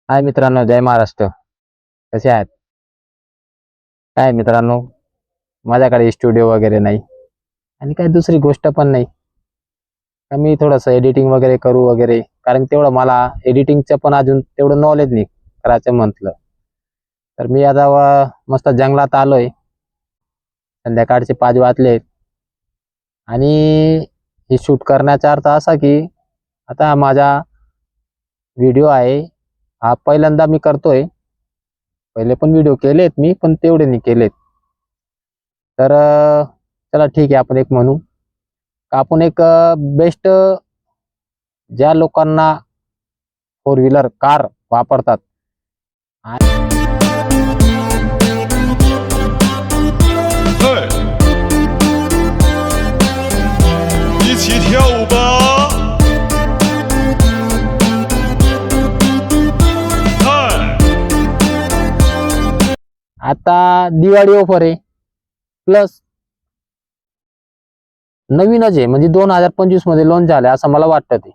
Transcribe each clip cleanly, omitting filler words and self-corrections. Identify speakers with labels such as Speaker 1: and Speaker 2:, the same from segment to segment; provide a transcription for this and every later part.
Speaker 1: हाय मित्रांनो, जय महाराष्ट्र. कसे आहात? काय मित्रांनो, माझ्याकडे स्टुडिओ वगैरे नाही आणि काही दुसरी गोष्ट पण नाही का मी थोडंसं एडिटिंग वगैरे करू वगैरे, कारण तेवढं मला एडिटिंगचं पण अजून तेवढं नॉलेज नाही. करायचं म्हटलं तर मी आता मस्त जंगलात आलोय. संध्याकाळचे 5 वाजलेत आणि हे शूट करण्याचा अर्थ असा की आता माझा व्हिडिओ आहे हा पहिल्यांदा मी करतोय. पहिले पण व्हिडिओ केलेत मी, पण तेवढे नाही केलेत. तर चला ठीक आहे, आपण एक म्हणू का आपण एक बेस्ट ज्या लोकांना फोर व्हीलर कार वापरतात
Speaker 2: 一起跳舞吧！嗨，
Speaker 1: आता दिवाळी ऑफर आहे प्लस नवीनच आहे, म्हणजे 2025 मध्ये लॉन्च झालं असं मला वाटतं. ते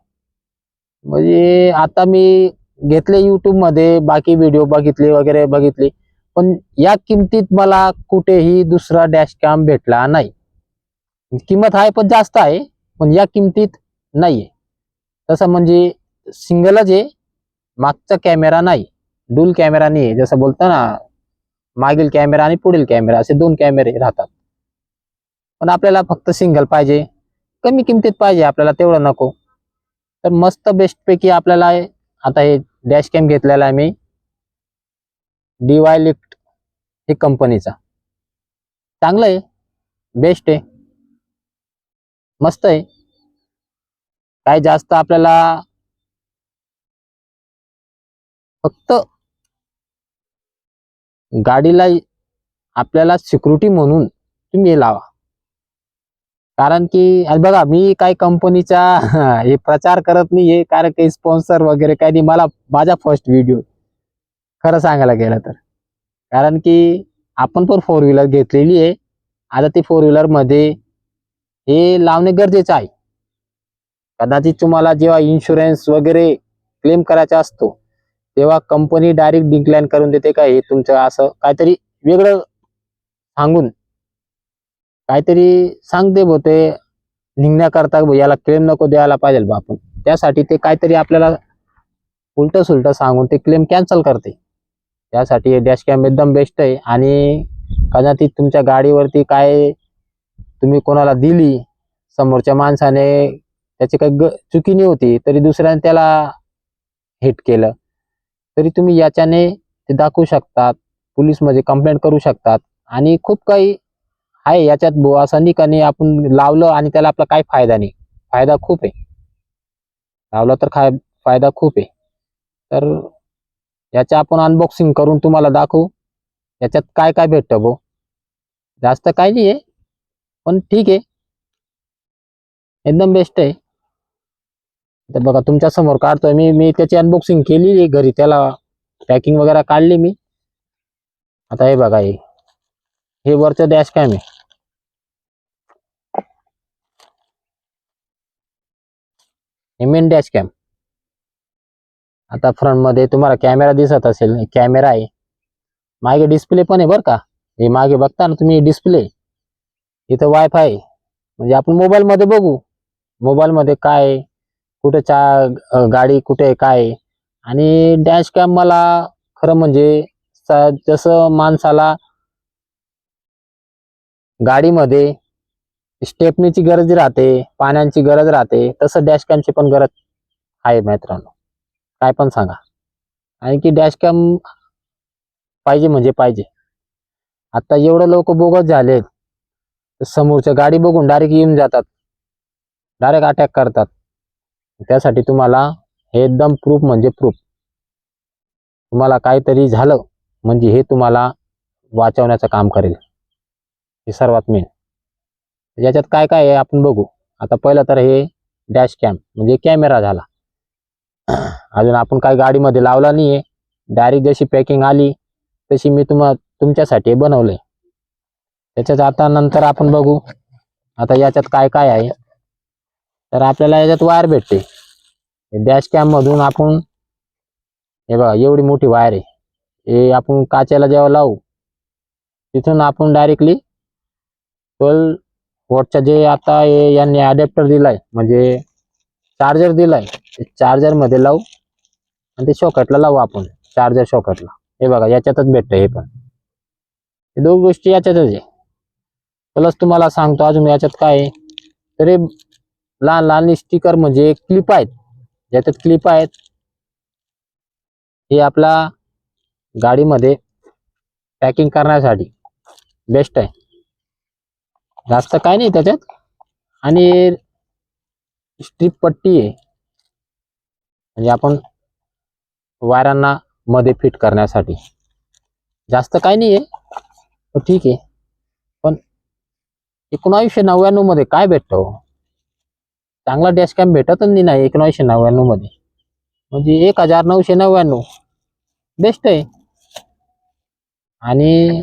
Speaker 1: म्हणजे आता मी घेतले YouTube मध्ये, बाकी व्हिडिओ बघितले वगैरे बघितले, पण या किमतीत मला कुठेही दुसरा डॅश कॅम भेटला नाही. किंमत आहे पण जास्त आहे, पण या किमतीत नाहीये. तसं म्हणजे सिंगलच आहे, मागचा कॅमेरा नाही, डुल कॅमेरा नाही आहे. जसं बोलतो ना, मागील कॅमेरा आणि पुढील कॅमेरा असे 2 कॅमेरे राहतात. पण आपल्याला फक्त सिंगल पाहिजे, कमी किमतीत पाहिजे, आपल्याला तेवढं नको. तर मस्त बेस्ट पैकी आपल्याला आता हे डॅश कॅम घेतलेला आहे मी, DY लिफ्ट हे कंपनीचा. चांगलं आहे, बेस्ट आहे, मस्त आहे. काय जास्त आपल्याला फक्त गाडीला आपल्याला सिक्युरिटी म्हणून तुम्ही हे लावा. कारण की आज बघा, मी काही कंपनीचा हे प्रचार करत नाहीये, कारण काही स्पॉन्सर वगैरे काही नाही मला. माझा फर्स्ट व्हिडिओ खरं सांगायला गेलं तर, कारण की आपण पण फोर व्हीलर घेतलेली आहे. आता ती फोर व्हीलर मध्ये हे लावणे गरजेचं आहे. कदाचित तुम्हाला जेव्हा इन्शुरन्स वगैरे क्लेम करायचा असतो तेव्हा कंपनी डायरेक्ट डिक्लाइन करून देते का हे तुमचं असं काहीतरी वेगळं सांगून काहीतरी सांगते होते निघण्याकरता, याला क्लेम नको द्यायला पाहिजे बा आपण. त्यासाठी ते काहीतरी आपल्याला उलट सुलट सांगून ते क्लेम कॅन्सल करते. त्यासाठी हे डॅश कॅम एकदम बेस्ट आहे. आणि कदाचित तुमच्या गाडीवरती काय तुम्ही कोणाला दिली, समोरच्या माणसाने त्याची काही चुकी नाही होती तरी दुसऱ्याने त्याला हिट केलं, तरी तुम्ही याच्याने ते दाखवू शकतात, पोलीसमध्ये कंप्लेंट करू शकतात. आणि खूप काही आहे याच्यात बुवा, असं नाही का नाही आपण लावलं आणि त्याला आपला काही फायदा नाही. फायदा खूप आहे, लावलं तर फायदा खूप आहे. तर याचं आपण अनबॉक्सिंग करून तुम्हाला दाखवू याच्यात काय काय भेटतं भाऊ. जास्त काही नाही आहे, पण ठीक आहे, एकदम बेस्ट आहे. तर बघा तुमच्या समोर काढतोय मी मी त्याची अनबॉक्सिंग केली घरी, त्याला पॅकिंग वगैरे काढली मी. आता हे बघा, हे वरचं डॅश कॅम आहे. हे मेन डॅश कॅम. आता फ्रंट मध्ये तुम्हाला कॅमेरा दिसत असेल, कॅमेरा आहे. मागे डिस्प्ले पण आहे बरं का. हे मागे बघता ना तुम्ही डिस्प्ले, इथं वायफाय, म्हणजे आपण मोबाईल मध्ये बघू मोबाईल मध्ये काय कुठे गाडी कुठे काय आहे. आणि डॅश कॅम मला खरं म्हणजे जसं माणसाला गाडीमध्ये स्टेपनीची गरज राहते, पाण्याची गरज राहते, तसं डॅश कॅमची पण गरज आहे मित्रांनो. काय पण सांगा, आणि की डॅश कॅम पाहिजे म्हणजे पाहिजे. आता एवढं लोक बोगस झालेत, समोरच्या गाडी बघून डायरेक्ट येऊन जातात, डायरेक्ट अटॅक करतात. त्यासाठी तुम्हाला हे एकदम प्रूफ म्हणजे प्रूफ. तुम्हाला काहीतरी झालं म्हणजे हे तुम्हाला वाचवण्याचं काम करेल. हे सर्वात मेन. याच्यात काय काय आहे आपण बघू. आता पहिलं तर हे डॅश कॅम म्हणजे कॅमेरा झाला. अजून आपण काय गाडीमध्ये लावला नाहीये, डायरेक्ट जशी पॅकिंग आली तशी मी तुमच्यासाठी बनवलंय. त्याच्यात आता नंतर आपण बघू आता याच्यात काय काय आहे. तर आपल्याला याच्यात वायर भेटते. डॅश कॅम मधून आपण हे बघा एवढी मोठी वायर आहे. हे आपण काचेला जेव्हा लावू तिथून आपण डायरेक्टली 12 वॉटचा जे आता यांनी अडॅप्टर दिलाय म्हणजे चार्जर दिलाय, चार्जर मध्ये लावू आणि ते सॉकेटला लावू आपण चार्जर सॉकेटला. हे बघा याच्यातच भेटतं हे पण. हे दोन गोष्टी याच्यातच आहे. प्लस तुम्हाला सांगतो अजून याच्यात काय आहे, तरी लहान लहान स्टिकर म्हणजे क्लिप आहेत, ज्याच्यात क्लिप आहेत. हे आपला गाडीमध्ये पॅकिंग करण्यासाठी बेस्ट आहे. जास्त काय नाही त्याच्यात. आणि स्ट्रिप पट्टी आहे म्हणजे आपण वायरांना मध्ये फिट करण्यासाठी. जास्त काय नाही आहे, ठीक आहे. पण 1999 मध्ये काय भेटतो, चांगला डॅश कॅम भेटतच नाही 1999 मध्ये. म्हणजे 1999 बेस्ट आहे. आणि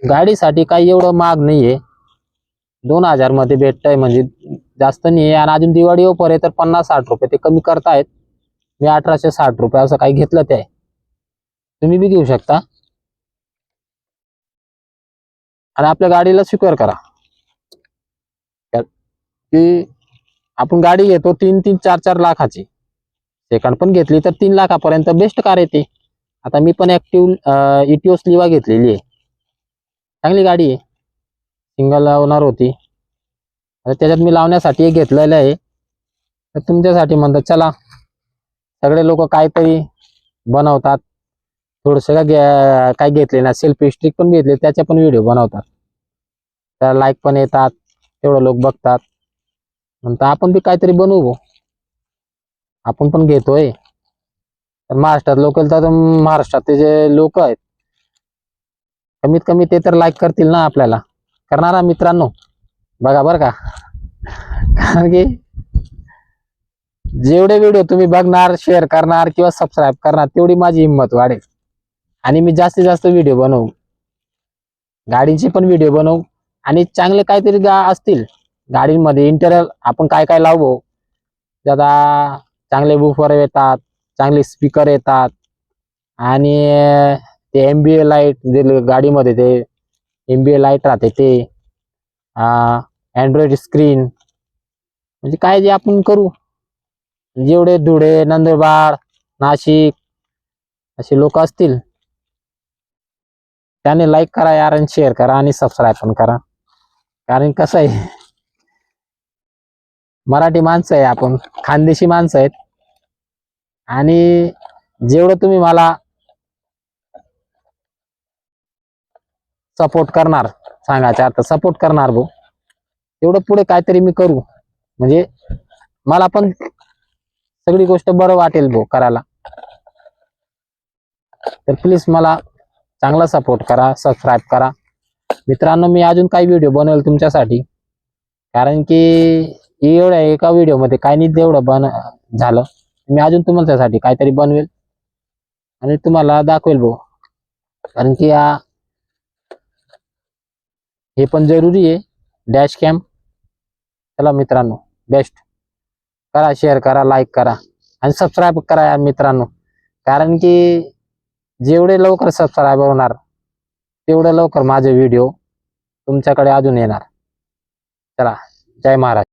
Speaker 1: गाडीसाठी काही एवढं महाग नाहीये, 2000 मध्ये भेटतंय म्हणजे जास्त नाही आहे. आणि अजून दिवाळी ऑफर आहे तर 50-60 रुपये ते कमी करतायत. मी 1860 रुपये असं काही घेतलं ते, तुम्ही बी घेऊ शकता. आणि आपल्या गाडीला सिक्युअर करा की आपण गाडी घेतो 3-4 लाखाची, सेकंड पण घेतली तर 3 लाखापर्यंत बेस्ट कार येते. आता मी पण ऍक्टिव्ह इटिओस लिवा घेतलेली आहे, चांगली गाडी आहे, सिंगल ओनर होती. आता त्याच्यात मी लावण्यासाठी एक घेतलेलं आहे. तर तुमच्यासाठी म्हणतात चला, सगळे लोक काहीतरी बनवतात, थोडस काय घेतले ना सेल्फी स्टिक पण घेतले त्याचे पण व्हिडिओ बनवतात, त्याला लाईक पण येतात, तेवढं लोक बघतात. म्हणतात आपण बी काहीतरी बनवू, आपण पण घेतोय. तर महाराष्ट्रात लोकल तर महाराष्ट्रात जे लोक आहेत कमीत कमी ते तर लाईक करतील ना आपल्याला. करणारा मित्रांनो बघा बरं का. कारण की जेवढे व्हिडिओ तुम्ही बघणार, शेअर करणार किंवा सबस्क्राईब करणार तेवढी माझी हिंमत वाढेल. आणि मी जास्तीत जास्त व्हिडिओ बनवू, गाडीची पण व्हिडिओ बनवू. आणि चांगले काहीतरी असतील गाडीमध्ये इंटेरियर आपण काय काय लावू. ज्यादा चांगले वूफर येतात, चांगले स्पीकर येतात, आणि ते MBA लाईट जे गाडीमध्ये ते MBA लाईट राहते ते, अँड्रॉइड स्क्रीन, म्हणजे काय जे आपण करू. जेवढे धुळे, नंदुरबार, नाशिक असे लोक असतील त्याने लाईक करा यार, आणि शेअर करा आणि सबस्क्राईब पण करा. कारण कसं आहे, मराठी माणसं आहे आपण, खानदेशी माणसं आहेत. आणि जेवढं तुम्ही मला सपोर्ट करणार, सांगायचं अर्थ सपोर्ट करणार भाऊ, तेवढं पुढे काहीतरी मी करू. म्हणजे मला पण सगळी गोष्ट बरं वाटेल भाऊ करायला. तर प्लीज मला चांगला सपोर्ट करा, सबस्क्राईब करा. मित्रांनो मी अजून काही व्हिडिओ बनवेल तुमच्यासाठी, कारण की एवढ्या एका व्हिडिओमध्ये काय नाही तेवढं झालं. मी अजून तुमच्यासाठी काहीतरी बनवेल आणि तुम्हाला दाखवेल भाऊ. कारण की हे पण जरुरी आहे डॅश कॅम. चला मित्रांनो, बेस्ट करा, शेअर करा, लाईक करा आणि सबस्क्राईब करा या मित्रांनो. कारण की जेवढे लवकर सबस्क्राईबर होणार तेवढं लवकर माझे व्हिडिओ तुमच्याकडे अजून येणार. चला, जय महाराज.